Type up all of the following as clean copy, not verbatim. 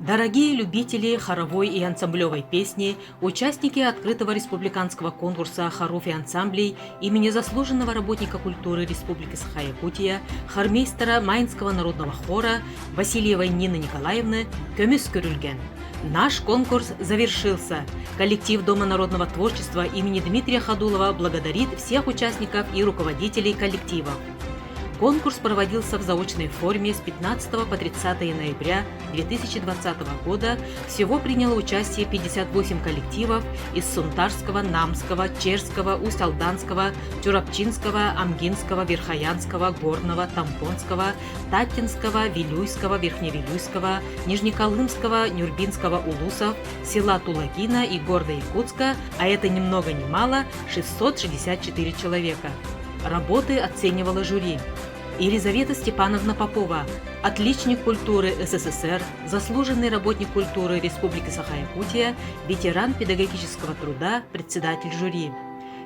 Дорогие любители хоровой и ансамблевой песни, участники открытого республиканского конкурса хоров и ансамблей имени заслуженного работника культуры Республики Саха-Якутия, хормейстера Майнского народного хора Васильевой Нины Николаевны «Көмүс көрүлген». Наш конкурс завершился. Коллектив Дома народного творчества имени Дмитрия Ходулова благодарит всех участников и руководителей коллектива. Конкурс проводился в заочной форме с 15 по 30 ноября 2020 года. Всего приняло участие 58 коллективов из Сунтарского, Намского, Черского, Усть-Алданского, Тюрапчинского, Амгинского, Верхоянского, Горного, Тампонского, Татинского, Вилюйского, Верхневилюйского, Нижнеколымского, Нюрбинского улусов, села Тулагина и города Якутска, а это ни много ни мало 664 человека. Работы оценивала жюри. Елизавета Степановна Попова, отличник культуры СССР, заслуженный работник культуры Республики Саха-Якутия, ветеран педагогического труда, председатель жюри.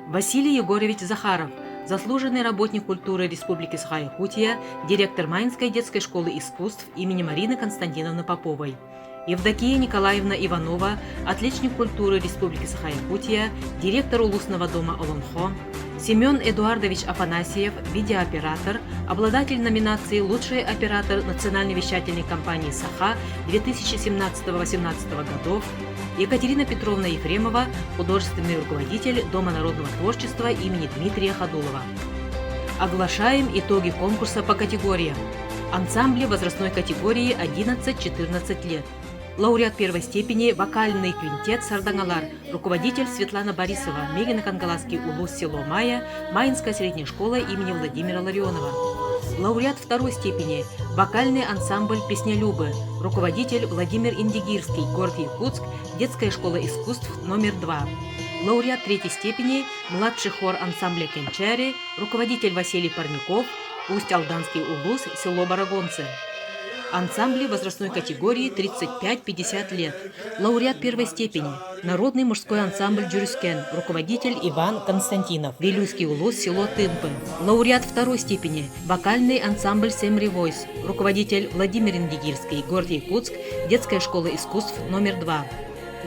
Василий Егорович Захаров, заслуженный работник культуры Республики Саха-Якутия, директор Майнской детской школы искусств имени Марины Константиновны Поповой. Евдокия Николаевна Иванова, отличник культуры Республики Саха-Якутия, директор улусного дома Олонхо. Семен Эдуардович Афанасьев, видеооператор, обладатель номинации «Лучший оператор национальной вещательной компании Саха 2017-2018 годов». Екатерина Петровна Ефремова, художественный руководитель Дома народного творчества имени Дмитрия Ходулова. Оглашаем итоги конкурса по категориям. Ансамбли возрастной категории 11-14 лет. Лауреат первой степени вокальный квинтет «Сардангалар», руководитель Светлана Борисова, Мегино-Кангаласский улус село Майя, Майнская средняя школа имени Владимира Ларионова. Лауреат второй степени вокальный ансамбль «Песнялюбы», руководитель Владимир Индигирский, город Якутск, детская школа искусств номер 2. Лауреат третьей степени младший хор ансамбля «Кенчари», руководитель Василий Парников, Усть-Алданский улус, село Барагонцы. Ансамбли возрастной категории 35-50 лет. Лауреат первой степени. Народный мужской ансамбль «Джурюскен», руководитель Иван Константинов, Вилюйский улус, село Тымпы. Лауреат второй степени. Вокальный ансамбль «Семри Войс», руководитель Владимир Индигирский, город Якутск, детская школа искусств номер 2.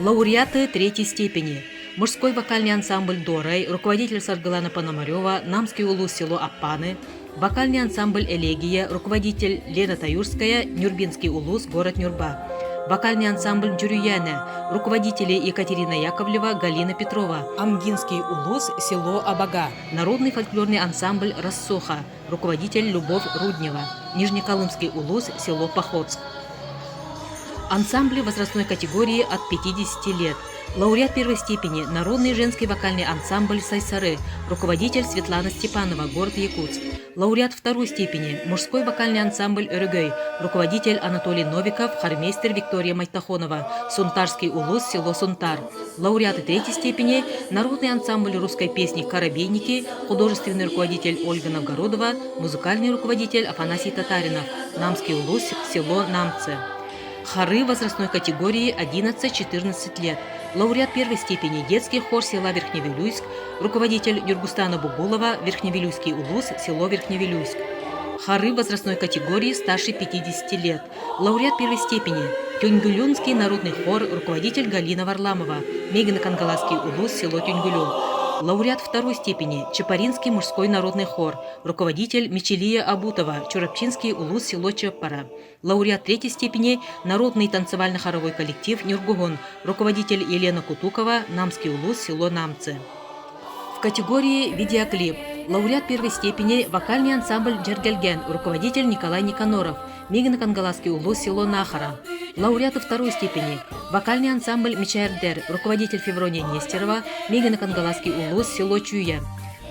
Лауреаты третьей степени. Мужской вокальный ансамбль «Дорай», руководитель Саргалана Пономарева, Намский улус, село Аппаны. Вокальный ансамбль «Элегия», руководитель Лена Таюрская, Нюрбинский улус, город Нюрба. Вокальный ансамбль «Джурюяна», руководители Екатерина Яковлева, Галина Петрова. Амгинский улус, село Абага. Народный фольклорный ансамбль «Рассоха», руководитель Любовь Руднева. Нижнеколымский улус, село Походск. Ансамбли возрастной категории от 50 лет. Лауреат первой степени народный женский вокальный ансамбль «Сайсары», руководитель Светлана Степанова, город Якутск. Лауреат второй степени мужской вокальный ансамбль «Өргөй», руководитель Анатолий Новиков, хормейстер Виктория Майтахонова, Сунтарский улус, село Сунтар. Лауреаты третьей степени народный ансамбль русской песни «Коробейники», художественный руководитель Ольга Новгородова, музыкальный руководитель Афанасий Татаринов, Намский улус, село Намце. Хоры возрастной категории 11-14 лет. Лауреат первой степени детский хор села Верхневилюйск, руководитель Юргустана Бугулова, Верхневилюйский улус, село Верхневилюйск. Хоры возрастной категории старше 50 лет. Лауреат первой степени Тюнгюлюнский народный хор, руководитель Галина Варламова, Мегино-Кангаласский улус, село Тюнгюлю. Лауреат второй степени Чапаринский мужской народный хор, руководитель Мечелия Абутова, Чурапчинский улус, село Чаппара. Лауреат третьей степени народный танцевально-хоровой коллектив Нюргугон, руководитель Елена Кутукова, Намский улус, село Намце. В категории видеоклип лауреат первой степени вокальный ансамбль «Джергельген», руководитель Николай Никаноров, Мегино-Кангаласский улус, село Нахара. Лауреаты второй степени вокальный ансамбль «Мичаэрдер», руководитель Феврония Нестерова, Мегино-Кангаласский улус, село Чуя.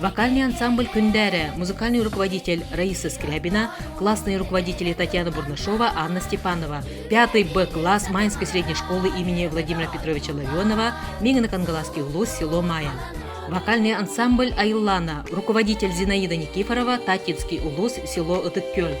Вокальный ансамбль «Кюндере», музыкальный руководитель Раиса Скрябина, классные руководители Татьяна Бурнашова, Анна Степанова. 5 Б-класс Майнской средней школы имени Владимира Петровича Ларионова, Мегино-Кангаласский улус, село Майя. Вокальный ансамбль «Айлана», руководитель Зинаида Никифорова, Татинский улус, село Отыккёль.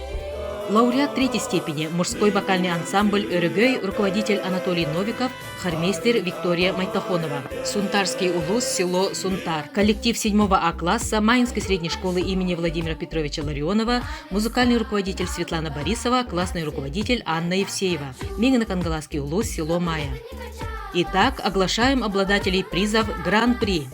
Лауреат третьей степени, мужской вокальный ансамбль «Өрөгөй», руководитель Анатолий Новиков, хормейстер Виктория Майтахонова. Сунтарский улус, село Сунтар. Коллектив 7 А класса Маинской средней школы имени Владимира Петровича Ларионова, музыкальный руководитель Светлана Борисова, классный руководитель Анна Евсеева. Мегано-Кангаласский улус, село Майя. Итак, оглашаем обладателей призов Гран-при.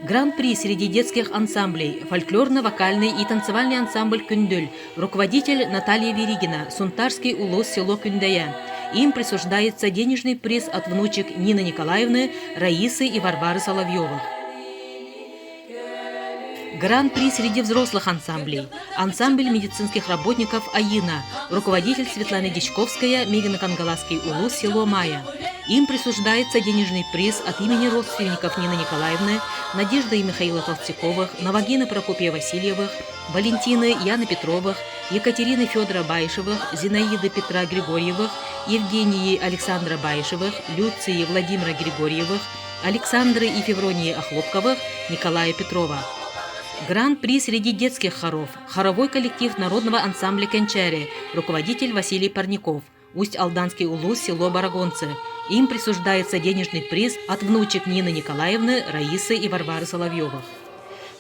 Гран-при среди детских ансамблей, фольклорно-вокальный и танцевальный ансамбль «Күндүл», руководитель Наталья Веригина, Сунтарский улус, село Күндая. Им присуждается денежный приз от внучек Нины Николаевны, Раисы и Варвары Соловьевых. Гран-при среди взрослых ансамблей. Ансамбль медицинских работников «Аина», руководитель Светлана Дичковская, Мегано-Кангаласский улус, село Майя. Им присуждается денежный приз от имени родственников Нины Николаевны, Надежды и Михаила Толстяковых, Навагины Прокопия Васильевых, Валентины Яны Петровых, Екатерины Федора Баишевых, Зинаиды Петра Григорьевых, Евгении Александра Баишевых, Люции Владимира Григорьевых, Александры и Февронии Охлопковых, Николая Петрова. Гран-при среди детских хоров. Хоровой коллектив народного ансамбля «Кенчари», руководитель Василий Парников, Усть-Алданский улус, село Барагонцы. Им присуждается денежный приз от внучек Нины Николаевны, Раисы и Варвары Соловьевых.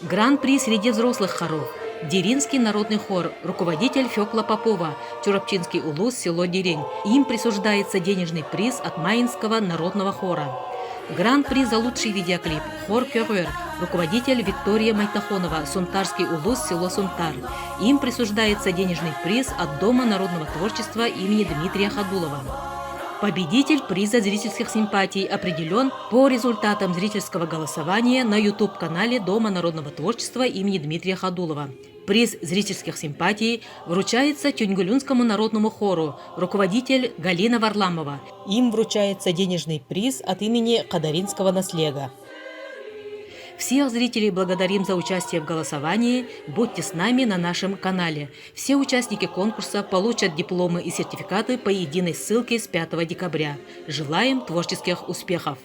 Гран-при среди взрослых хоров. Деринский народный хор, руководитель Фёкла Попова, Тюрапчинский улус, село Дерень. Им присуждается денежный приз от Маинского народного хора. Гран-при за лучший видеоклип «Хор Кёрер», руководитель Виктория Майтахонова, Сунтарский улус, село Сунтар. Им присуждается денежный приз от Дома народного творчества имени Дмитрия Ходулова. Победитель приза зрительских симпатий определен по результатам зрительского голосования на YouTube-канале Дома народного творчества имени Дмитрия Ходулова. Приз зрительских симпатий вручается Тюнгулюнскому народному хору, руководитель Галина Варламова. Им вручается денежный приз от имени Кадаринского наслега. Всех зрителей благодарим за участие в голосовании. Будьте с нами на нашем канале. Все участники конкурса получат дипломы и сертификаты по единой ссылке с 5 декабря. Желаем творческих успехов!